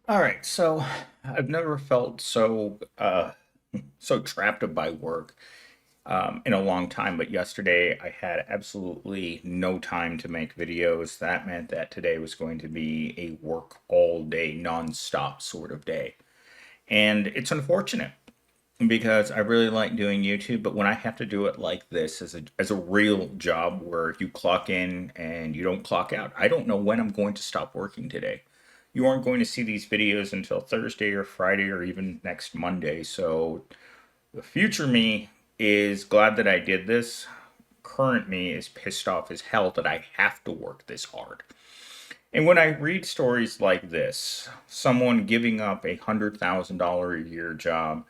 All right, so I've never felt so trapped by work in a long time, but yesterday I had absolutely no time to make videos. That meant that today was going to be a work all day, nonstop sort of day. And it's unfortunate because I really like doing YouTube, but when I have to do it like this as a real job where you clock in and you don't clock out, I don't know when I'm going to stop working today. You aren't going to see these videos until Thursday or Friday or even next Monday. So the future me is glad that I did this. Current me is pissed off as hell that I have to work this hard. And when I read stories like this, someone giving up $100,000 a year job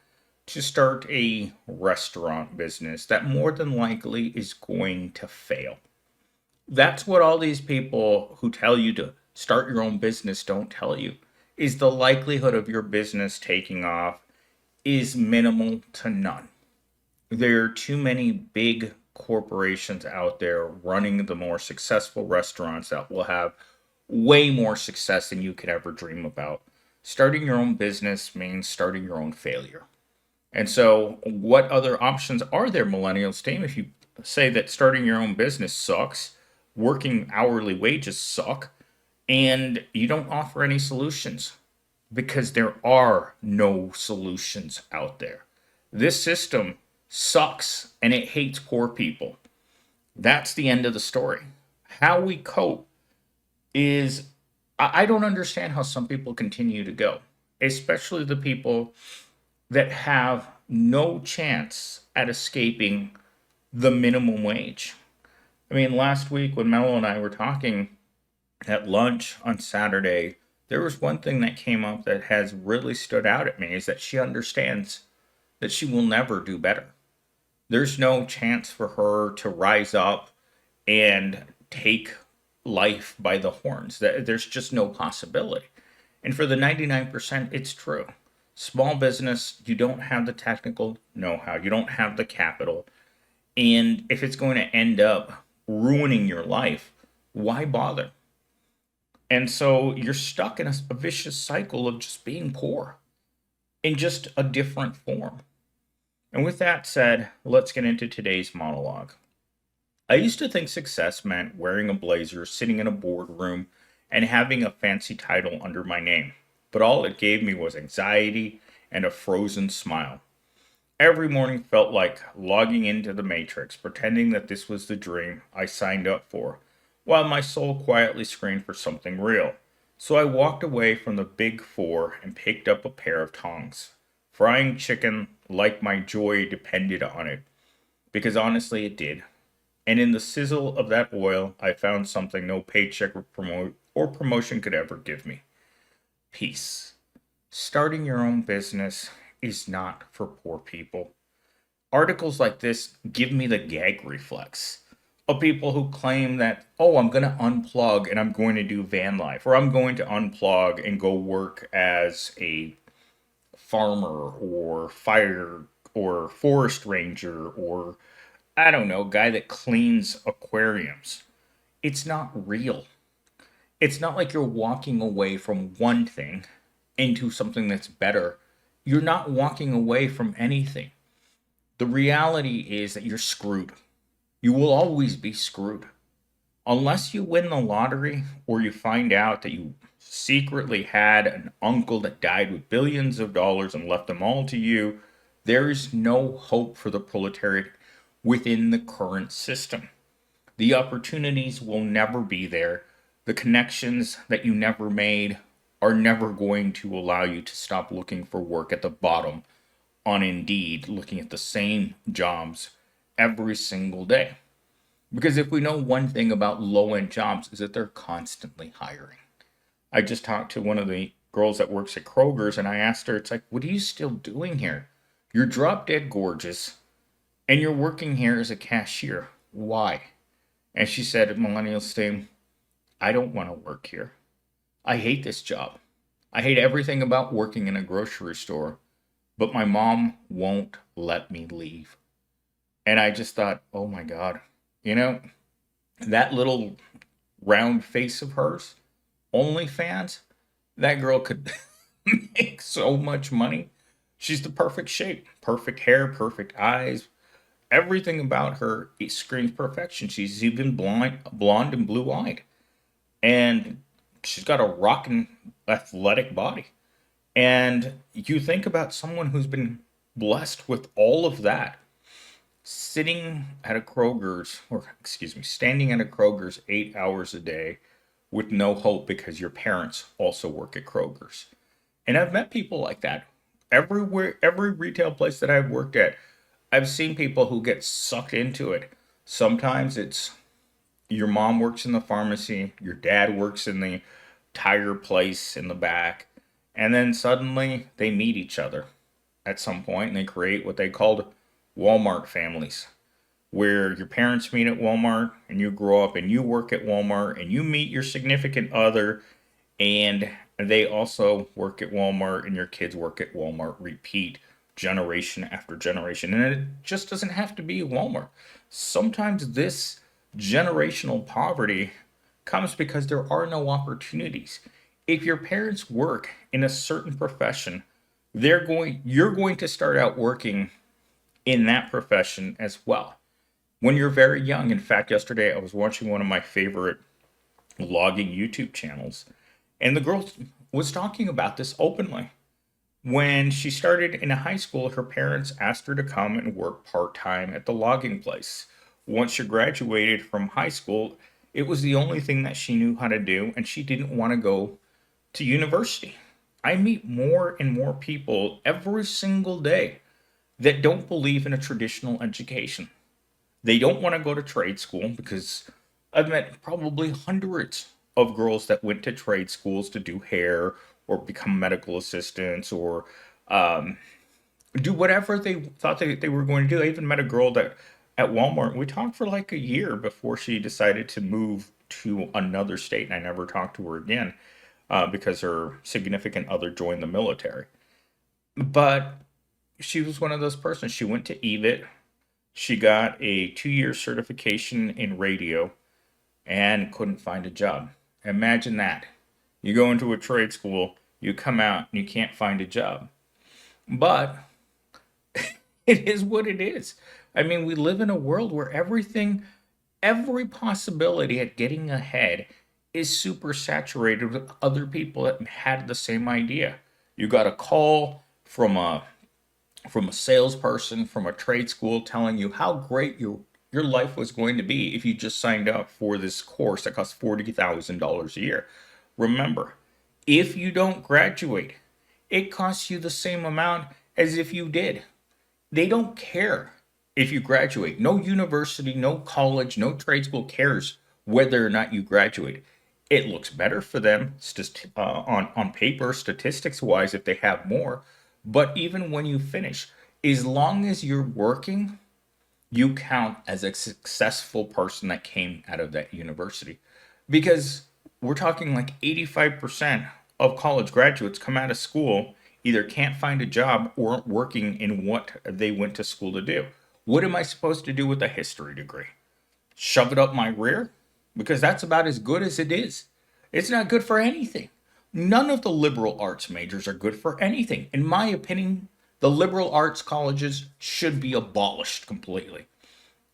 to start a restaurant business that more than likely is going to fail. That's what all these people who tell you to start your own business don't tell you is the likelihood of your business taking off is minimal to none. There are too many big corporations out there running the more successful restaurants that will have way more success than you could ever dream about. Starting your own business means starting your own failure. And so, what other options are there, millennials team? If you say that starting your own business sucks, working hourly wages suck, and you don't offer any solutions because there are no solutions out there. This system sucks and it hates poor people. That's the end of the story. How we cope is, I don't understand how some people continue to go, especially the people that have no chance at escaping the minimum wage. I mean, last week when Mello and I were talking at lunch on Saturday, there was one thing that came up that has really stood out at me is that she understands that she will never do better. There's no chance for her to rise up and take life by the horns. There's just no possibility. And for the 99%, it's true. Small business, you don't have the technical know how, you don't have the capital. And if it's going to end up ruining your life, why bother? And so you're stuck in a vicious cycle of just being poor in just a different form. And with that said, let's get into today's monologue. I used to think success meant wearing a blazer, sitting in a boardroom, and having a fancy title under my name. But all it gave me was anxiety and a frozen smile. Every morning felt like logging into the Matrix, pretending that this was the dream I signed up for, while my soul quietly screamed for something real. So I walked away from the big four and picked up a pair of tongs. Frying chicken like my joy depended on it, because honestly it did. And in the sizzle of that oil, I found something no paycheck or promotion could ever give me: peace. Starting your own business is not for poor people. Articles like this give me the gag reflex of people who claim that, oh, I'm going to unplug and I'm going to do van life, or I'm going to unplug and go work as a farmer or fire or forest ranger or, I don't know, guy that cleans aquariums. It's not real. It's not like you're walking away from one thing into something that's better. You're not walking away from anything. The reality is that you're screwed. You will always be screwed. Unless you win the lottery or you find out that you secretly had an uncle that died with billions of dollars and left them all to you, there is no hope for the proletariat within the current system. The opportunities will never be there. The connections that you never made are never going to allow you to stop looking for work at the bottom on Indeed, looking at the same jobs every single day. Because if we know one thing about low end jobs is that they're constantly hiring. I just talked to one of the girls that works at Kroger's and I asked her, it's like, what are you still doing here? You're drop dead gorgeous and you're working here as a cashier. Why? And she said, Millennial Steam, I don't want to work here. I hate this job. I hate everything about working in a grocery store, but my mom won't let me leave. And I just thought, oh my God, you know, that little round face of hers, OnlyFans, that girl could make so much money. She's the perfect shape, perfect hair, perfect eyes. Everything about her screams perfection. She's even blonde and blue eyed. And she's got a rockin' athletic body. And you think about someone who's been blessed with all of that, sitting at a Kroger's, or excuse me, standing at a Kroger's 8 hours a day with no hope because your parents also work at Kroger's. And I've met people like that. Everywhere, every retail place that I've worked at, I've seen people who get sucked into it. Sometimes it's your mom works in the pharmacy, your dad works in the tire place in the back, and then suddenly they meet each other at some point and they create what they called Walmart families, where your parents meet at Walmart and you grow up and you work at Walmart and you meet your significant other and they also work at Walmart and your kids work at Walmart, repeat generation after generation. And it just doesn't have to be Walmart. Sometimes this generational poverty comes because there are no opportunities. If your parents work in a certain profession, you're going to start out working in that profession as well. When you're very young, in fact, yesterday I was watching one of my favorite logging YouTube channels, and the girl was talking about this openly. When she started in high school, her parents asked her to come and work part time at the logging place. Once she graduated from high school, it was the only thing that she knew how to do, and she didn't want to go to university. I meet more and more people every single day that don't believe in a traditional education. They don't want to go to trade school because I've met probably hundreds of girls that went to trade schools to do hair or become medical assistants or um, do whatever they thought they were going to do. I even met a girl that at Walmart, we talked for like a year before she decided to move to another state, and I never talked to her again because her significant other joined the military. But she was one of those persons. She went to EVIT. She got a 2 year certification in radio and couldn't find a job. Imagine that. You go into a trade school, you come out, and you can't find a job. But it is what it is. I mean, we live in a world where every possibility at getting ahead is super saturated with other people that had the same idea. You got a call from a salesperson from a trade school telling you how great your life was going to be if you just signed up for this course that costs $40,000 a year. Remember, if you don't graduate, it costs you the same amount as if you did. They don't care if you graduate. No university, no college, no trade school cares whether or not you graduate. It looks better for them on paper, statistics wise, if they have more. But even when you finish, as long as you're working, you count as a successful person that came out of that university. Because we're talking like 85% of college graduates come out of school, either can't find a job or aren't working in what they went to school to do. What am I supposed to do with a history degree? Shove it up my rear? Because that's about as good as it is. It's not good for anything. None of the liberal arts majors are good for anything. In my opinion, the liberal arts colleges should be abolished completely.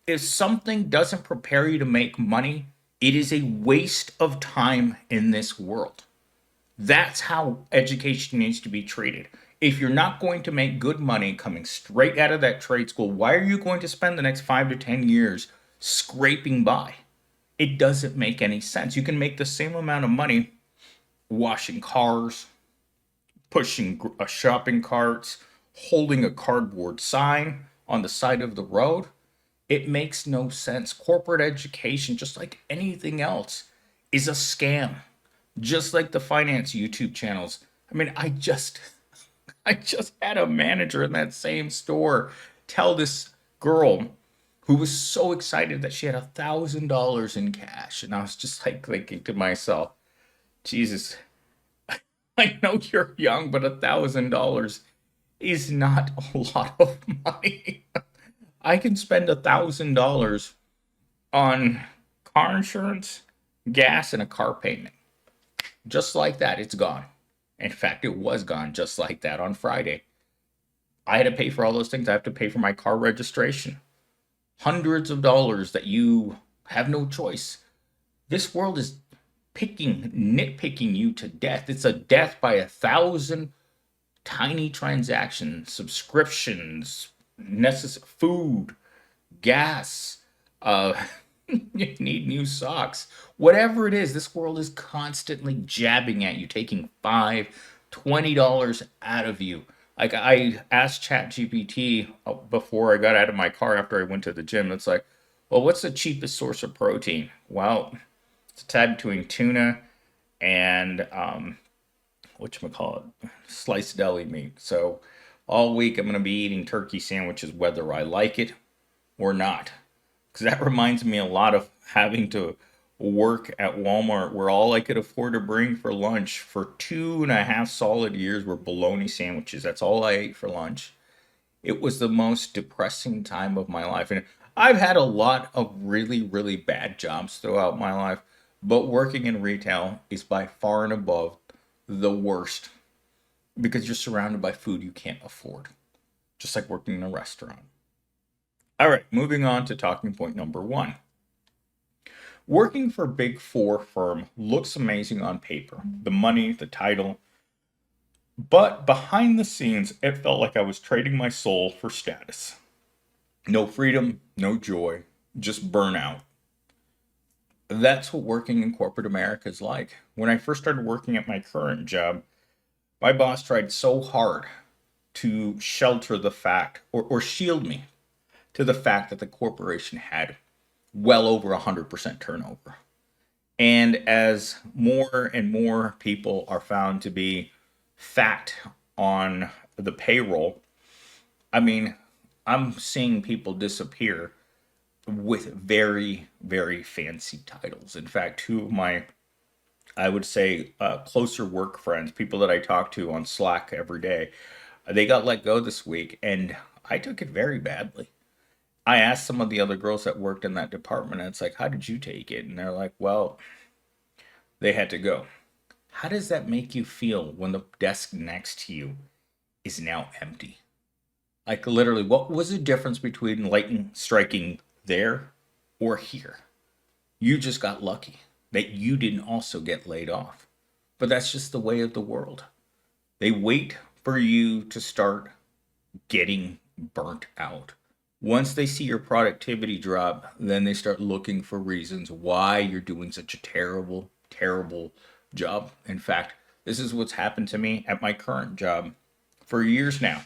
If something doesn't prepare you to make money, it is a waste of time in this world. That's how education needs to be treated. If you're not going to make good money coming straight out of that trade school, why are you going to spend the next 5 to 10 years scraping by? It doesn't make any sense. You can make the same amount of money washing cars, pushing shopping carts, holding a cardboard sign on the side of the road. It makes no sense. Corporate education, just like anything else, is a scam. Just like the finance YouTube channels. I mean, I just had a manager in that same store tell this girl who was so excited that she had $1,000 in cash, and I was just like thinking to myself, Jesus, I know you're young, but $1,000 is not a lot of money. I can spend $1,000 on car insurance, gas, and a car payment. Just like that, it's gone. In fact, it was gone just like that on Friday. I had to pay for all those things. I have to pay for my car registration. Hundreds of dollars that you have no choice. This world is nitpicking you to death. It's a death by 1,000 tiny transactions, subscriptions, food, gas, uh, you need new socks. Whatever it is, this world is constantly jabbing at you, taking $20 out of you. Like I asked ChatGPT before I got out of my car after I went to the gym. It's like, well, what's the cheapest source of protein? Well, it's a tab between tuna and whatchamacallit, sliced deli meat. So all week I'm going to be eating turkey sandwiches whether I like it or not. Because that reminds me a lot of having to work at Walmart where all I could afford to bring for lunch for 2.5 solid years were bologna sandwiches. That's all I ate for lunch. It was the most depressing time of my life. And I've had a lot of really, really bad jobs throughout my life, but working in retail is by far and above the worst because you're surrounded by food you can't afford, just like working in a restaurant. All right, moving on to talking point number one. Working for a big four firm looks amazing on paper, the money, the title, but behind the scenes, it felt like I was trading my soul for status. No freedom, no joy, just burnout. That's what working in corporate America is like. When I first started working at my current job, my boss tried so hard to shelter the fact or shield me to the fact that the corporation had well over 100% turnover. And as more and more people are found to be fat on the payroll, I mean, I'm seeing people disappear with very, very fancy titles. In fact, two of my, I would say, closer work friends, people that I talk to on Slack every day, they got let go this week, and I took it very badly. I asked some of the other girls that worked in that department, and it's like, how did you take it? And they're like, well, they had to go. How does that make you feel when the desk next to you is now empty? Like, literally, what was the difference between lightning striking there or here? You just got lucky that you didn't also get laid off. But that's just the way of the world. They wait for you to start getting burnt out. Once they see your productivity drop, then they start looking for reasons why you're doing such a terrible, terrible job. In fact, this is what's happened to me at my current job for years now.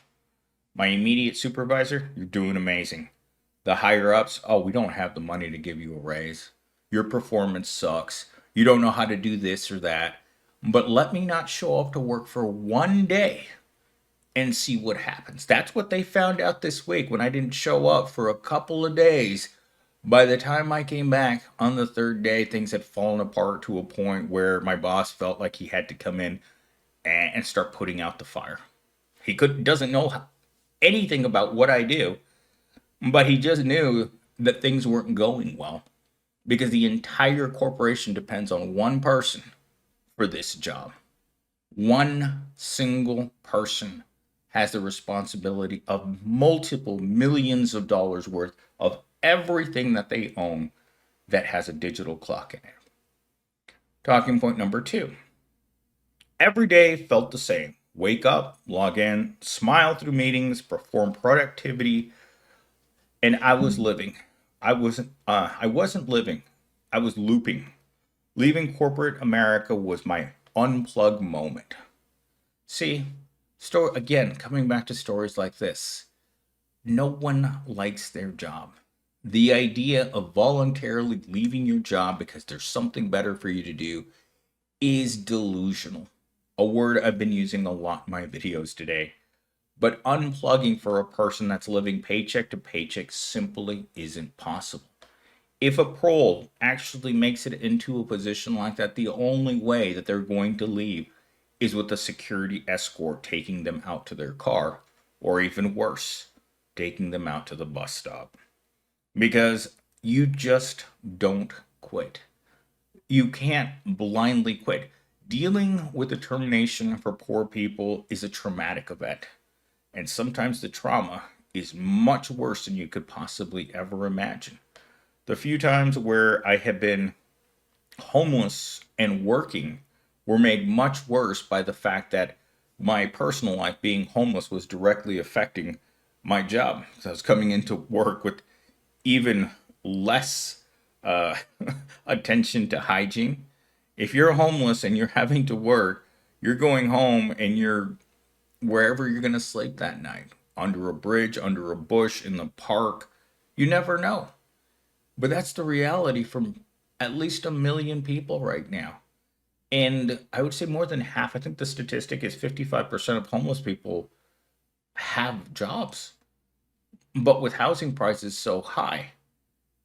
My immediate supervisor, you're doing amazing. The higher ups, oh, we don't have the money to give you a raise. Your performance sucks. You don't know how to do this or that. But let me not show up to work for one day and see what happens. That's what they found out this week when I didn't show up for a couple of days. By the time I came back on the third day, things had fallen apart to a point where my boss felt like he had to come in and start putting out the fire. Doesn't know anything about what I do, but he just knew that things weren't going well because the entire corporation depends on one person for this job. One single person has the responsibility of multiple millions of dollars worth of everything that they own that has a digital clock in it. Talking point number two. Every day felt the same. Wake up, log in, smile through meetings, perform productivity, and I was living. I wasn't living. I was looping. Leaving corporate America was my unplug moment. See, again, coming back to stories like this, no one likes their job. The idea of voluntarily leaving your job because there's something better for you to do is delusional. A word I've been using a lot in my videos today. But unplugging for a person that's living paycheck to paycheck simply isn't possible. If a prole actually makes it into a position like that, the only way that they're going to leave is with a security escort taking them out to their car, or even worse, taking them out to the bus stop. Because you just don't quit. You can't blindly quit. Dealing with the termination for poor people is a traumatic event, and sometimes the trauma is much worse than you could possibly ever imagine. The few times where I have been homeless and working were made much worse by the fact that my personal life being homeless was directly affecting my job. So I was coming into work with even less uh, attention to hygiene. If you're homeless and you're having to work, you're going home and you're wherever you're going to sleep that night, under a bridge, under a bush, in the park. You never know. But that's the reality from at least a million people right now. And I would say more than half, I think the statistic is 55% of homeless people have jobs. But with housing prices so high,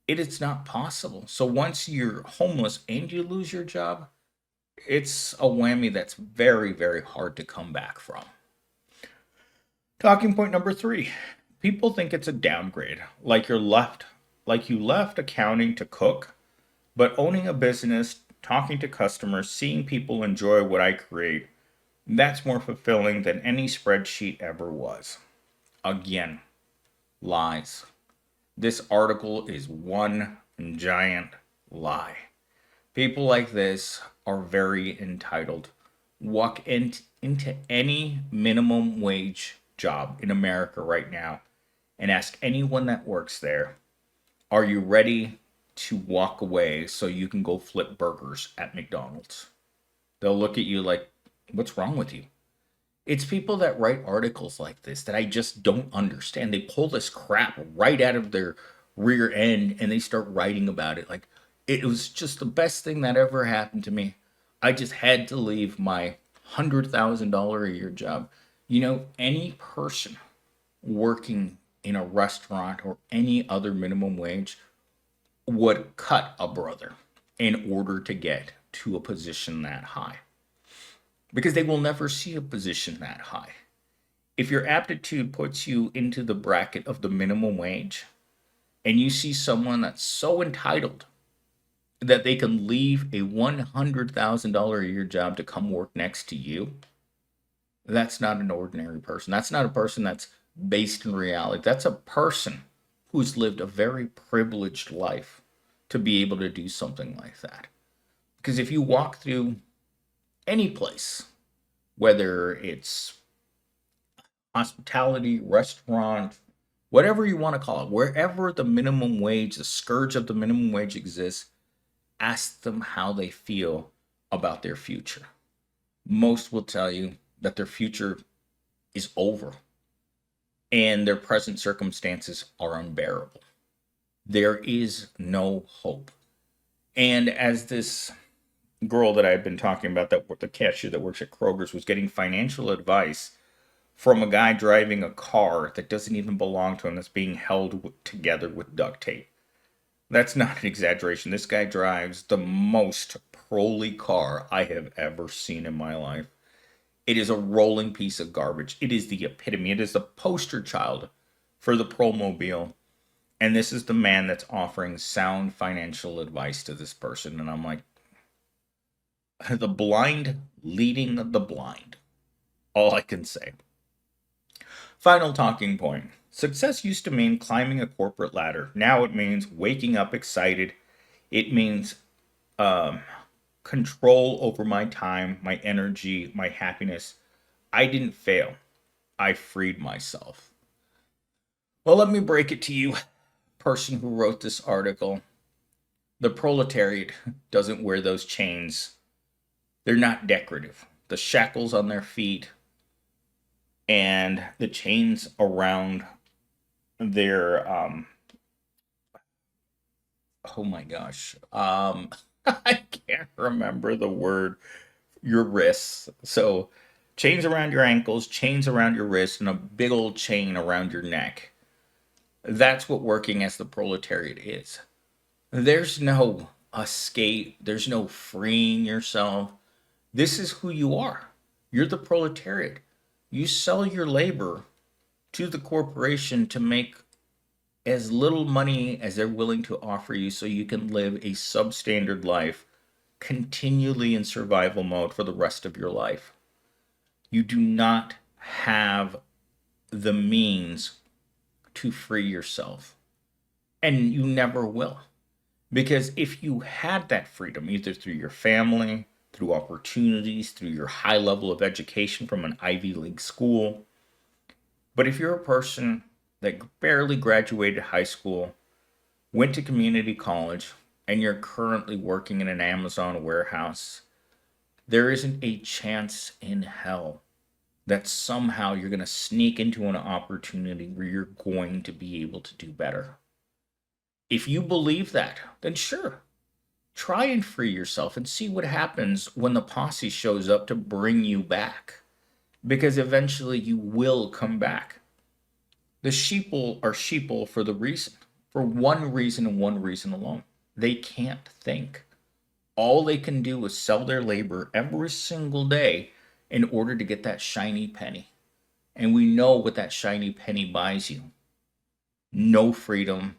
it is not possible. So once you're homeless and you lose your job, it's a whammy that's very, very hard to come back from. Talking point number three. People think it's a downgrade, like you left accounting to cook, but owning a business, talking to customers, seeing people enjoy what I create, that's more fulfilling than any spreadsheet ever was. Again, lies. This article is one giant lie. People like this are very entitled. Into any minimum wage job in America right now and ask anyone that works there, are you ready to walk away so you can go flip burgers at McDonald's? They'll look at you like, what's wrong with you? It's people that write articles like this that I just don't understand. They pull this crap right out of their rear end and they start writing about it like it was just the best thing that ever happened to me. I just had to leave my $100,000 a year job. Any person working in a restaurant or any other minimum wage would cut a brother in order to get to a position that high because they will never see a position that high. If your aptitude puts you into the bracket of the minimum wage and you see someone that's so entitled that they can leave a $100,000 a year job to come work next to you, that's not an ordinary person. That's not a person that's based in reality. That's a person who's lived a very privileged life to be able to do something like that. Because if you walk through any place, whether it's hospitality, restaurant, whatever you want to call it, wherever the minimum wage, the scourge of the minimum wage exists, ask them how they feel about their future. Most will tell you that their future is over and their present circumstances are unbearable. There is no hope. And as this girl that I had been talking about, that the cashier that works at Kroger's, was getting financial advice from a guy driving a car that doesn't even belong to him, that's being held together with duct tape. That's not an exaggeration. This guy drives the most proly car I have ever seen in my life. It is a rolling piece of garbage. It is the epitome. It is the poster child for the Promobile. And this is the man that's offering sound financial advice to this person. And I'm like, the blind leading the blind. All I can say. Final talking point. Success used to mean climbing a corporate ladder. Now it means waking up excited. It means control over my time, my energy, my happiness. I didn't fail. I freed myself. Well, let me break it to you, person who wrote this article. The proletariat doesn't wear those chains. They're not decorative. The shackles on their feet and the chains around their oh my gosh, I can't remember the word, your wrists. So chains around your ankles, chains around your wrists, and a big old chain around your neck. That's what working as the proletariat is. There's no escape, there's no freeing yourself. This is who you are. You're the proletariat. You sell your labor to the corporation to make as little money as they're willing to offer you so you can live a substandard life continually in survival mode for the rest of your life. You do not have the means to free yourself, and you never will. Because if you had that freedom, either through your family, through opportunities, through your high level of education from an Ivy League school, but if you're a person that barely graduated high school, went to community college, and you're currently working in an Amazon warehouse, there isn't a chance in hell that somehow you're going to sneak into an opportunity where you're going to be able to do better. If you believe that, then sure, try and free yourself and see what happens when the posse shows up to bring you back. Because eventually you will come back. The sheeple are sheeple for the reason, for one reason and one reason alone. They can't think. All they can do is sell their labor every single day in order to get that shiny penny. And we know what that shiny penny buys you: no freedom,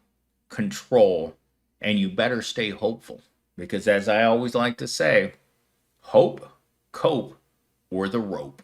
control, and you better stay hopeful. Because as I always like to say, hope, cope, or the rope.